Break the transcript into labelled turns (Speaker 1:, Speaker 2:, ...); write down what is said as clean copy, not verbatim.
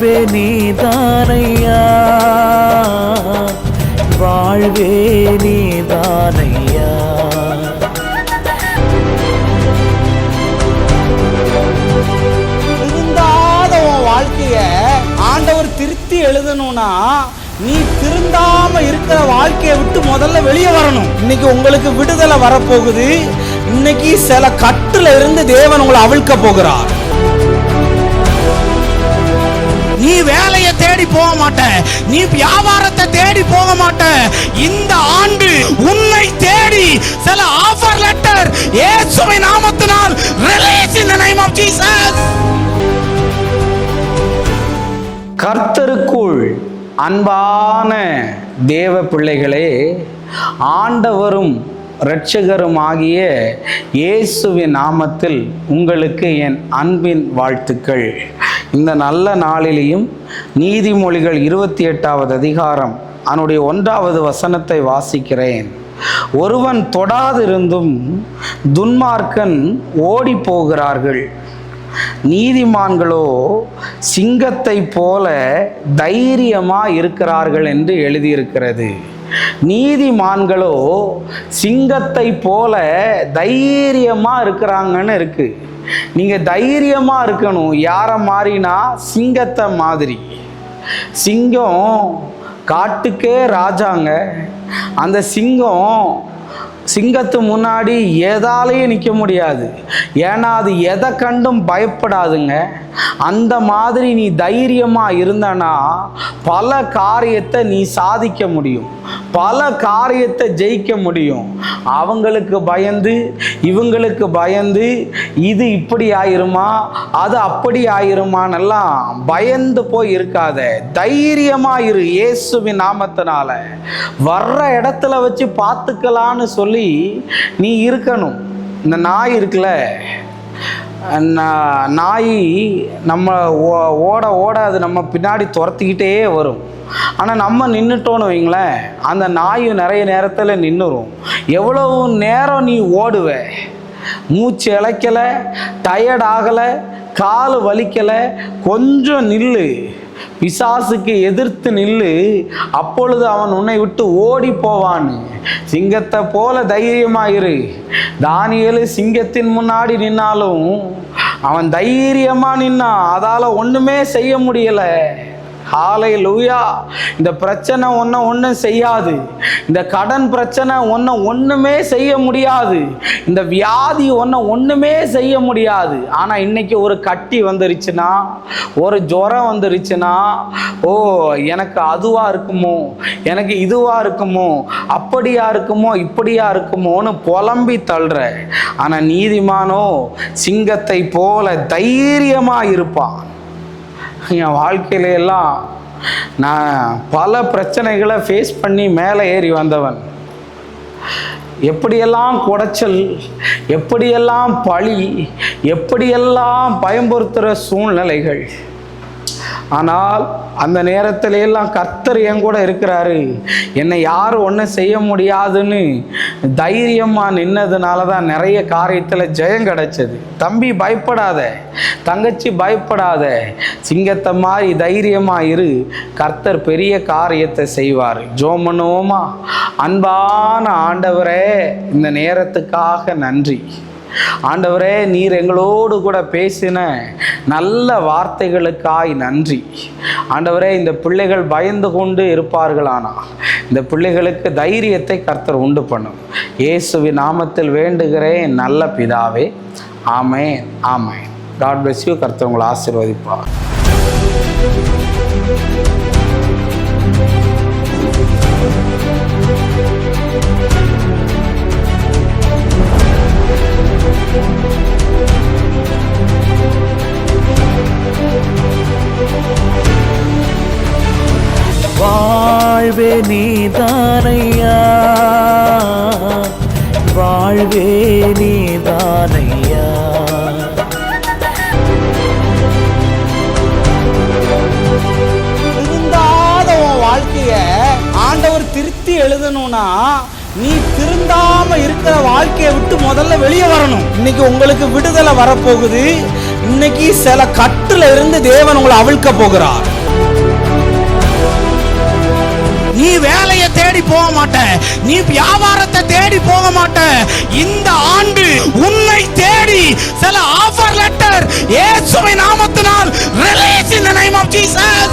Speaker 1: வாழ்வே நீதானையா, வாழ்வே நீதானையா.
Speaker 2: திருந்தாத உன் வாழ்க்கைய ஆண்டவர் திருத்தி எழுதணும்னா நீ திருந்தாம இருக்கிற வாழ்க்கையை விட்டு முதல்ல வெளியே வரணும். இன்னைக்கு உங்களுக்கு விடுதலை வரப்போகுது. இன்னைக்கு சில கட்டுல இருந்து தேவன் உங்களை அவிழ்க்க போகிறார். நீ வேலையை தேடி போக மாட்ட, நீ வியாபாரத்தை தேடி போக மாட்ட. இந்த ஆண்டு உன்னை தேடி சில ஆஃபர் லெட்டர் இயேசுவின் நாமத்தினால் release in the name of Jesus. கர்த்தருக்குள் அன்பான தேவ பிள்ளைகளே, ஆண்டவரும் இரட்சகருமாகிய இயேசுவின் நாமத்தில் உங்களுக்கு என் அன்பின் வாழ்த்துக்கள். இந்த நல்ல நாளிலேயும் நீதிமொழிகள் 28வது அதிகாரம் அதனுடைய 1வது வசனத்தை வாசிக்கிறேன். ஒருவன் தொடாதிருந்தும் துன்மார்க்கன் ஓடி போகிறார்கள், நீதிமான்களோ சிங்கத்தை போல தைரியமா இருக்கிறார்கள் என்று எழுதியிருக்கிறது. நீதிமான்களோ சிங்கத்தை போல தைரியமா இருக்கிறாங்கன்னு இருக்கு. நீங்க தைரியமா இருக்கணும். யார மாதிரினா சிங்கத்தை மாதிரி. சிங்கம் காட்டுக்கே ராஜாங்க. அந்த சிங்கத்து முன்னாடி எதாலையும் நிற்க முடியாது. ஏன்னா அது எதை கண்டும் பயப்படாதுங்க. அந்த மாதிரி நீ தைரியமாக இருந்தனா பல காரியத்தை நீ சாதிக்க முடியும், பல காரியத்தை ஜெயிக்க முடியும். அவங்களுக்கு பயந்து இவங்களுக்கு பயந்து இது இப்படி ஆயிருமா அது அப்படி ஆயிருமானெல்லாம் பயந்து போய் இருக்காத. தைரியமாக இரு. இயேசுவின் நாமத்தினால வர்ற இடத்துல வச்சு பார்த்துக்கலான்னு சொல்லி நீ இருக்கணும். இந்த நாய் இருக்குல்ல, நாய் நம்ம ஓட ஓட அது நம்ம பின்னாடி துரத்திக்கிட்டே வரும். ஆனால் நம்ம நின்றுட்டோன்னு வைங்களேன், அந்த நாயும் நிறைய நேரத்தில் நின்றுரும். எவ்வளவு நேரம் நீ ஓடுவ, மூச்சு இழைக்கலை, டயர்ட் ஆகலை, கால் வலிக்கலை, கொஞ்சம் நில்லு, பிசாசுக்கு எதிர்த்து நில்லு, அப்பொழுது அவன் உன்னை விட்டு ஓடி போவான். சிங்கத்தை போல தைரியமாயிரு. தானியேலு சிங்கத்தின் முன்னாடி நின்னாலும் அவன் தைரியமா நின்னா, அதால ஒண்ணுமே செய்ய முடியல. ஹல்லேலூயா. இந்த பிரச்சனை ஒன்றும் செய்யாது. இந்த கடன் பிரச்சனை ஒன்றுமே செய்ய முடியாது. இந்த வியாதி ஒன்றுமே செய்ய முடியாது. ஆனால் இன்னைக்கு ஒரு கட்டி வந்துருச்சுன்னா, ஒரு ஜுரம் வந்துருச்சுன்னா, ஓ எனக்கு அதுவாக இருக்குமோ, எனக்கு இதுவாக இருக்குமோ, அப்படியா இருக்குமோ, இப்படியா இருக்குமோன்னு புலம்பி தள்ளுற. ஆனால் நீதிமானோ சிங்கத்தை போல தைரியமாக இருப்பான். என் வாழ்க்கையில எல்லாம் நான் பல பிரச்சனைகளை ஃபேஸ் பண்ணி மேலே ஏறி வந்தவன். எப்படியெல்லாம் குடைச்சல், எப்படியெல்லாம் பழி, எப்படியெல்லாம் பயம்படுத்துகிற சூழ்நிலைகள். ஆனால் அந்த நேரத்துல எல்லாம் கர்த்தர் என் கூட இருக்கிறாரு, என்னை யாரும் ஒன்றும் செய்ய முடியாதுன்னு தைரியமாக நின்னதுனால தான் நிறைய காரியத்தில் ஜெயம் கிடைச்சது. தம்பி பயப்படாத, தங்கச்சி பயப்படாத, சிங்கத்தை மாதிரி தைரியமாக இரு. கர்த்தர் பெரிய காரியத்தை செய்வார். ஜெபம் பண்ணுவோமா? அன்பான ஆண்டவரே, இந்த நேரத்துக்காக நன்றி. ஆண்டவரே, நீர் எங்களோடு கூட பேசின நல்ல வார்த்தைகளுக்காய் நன்றி. ஆண்டவரே, இந்த பிள்ளைகள் பயந்து கொண்டு இருப்பார்களானா இந்த பிள்ளைகளுக்கு தைரியத்தை கர்த்தர் உண்டு பண்ணும். இயேசுவின் நாமத்தில் வேண்டுகிறேன் நல்ல பிதாவே. ஆமென், ஆமென். God bless you. கர்த்தர் உங்களை ஆசீர்வதிப்பார்.
Speaker 1: வாழ்வே நீதானையா, வாழ்வே நீதானையா.
Speaker 2: திருந்தாத உன் வாழ்க்கைய ஆண்டவர் திருத்தி எழுதணும்னா நீ திருந்தாம இருக்கிற வாழ்க்கையை விட்டு முதல்ல வெளியே வரணும். இன்னைக்கு உங்களுக்கு விடுதலை வரப்போகுது. இன்னைக்கு சில கட்டுல இருந்து தேவன் உங்களை அவிழ்க்க போகிறார்.
Speaker 3: நீ வேலையை தேடி போக மாட்ட, நீ வியாபாரத்தை தேடி போக மாட்ட. இந்த ஆண்டு உன்னை தேடி சில ஆஃபர் லெட்டர் இயேசுவின் நாமத்தினால் release in the name of Jesus.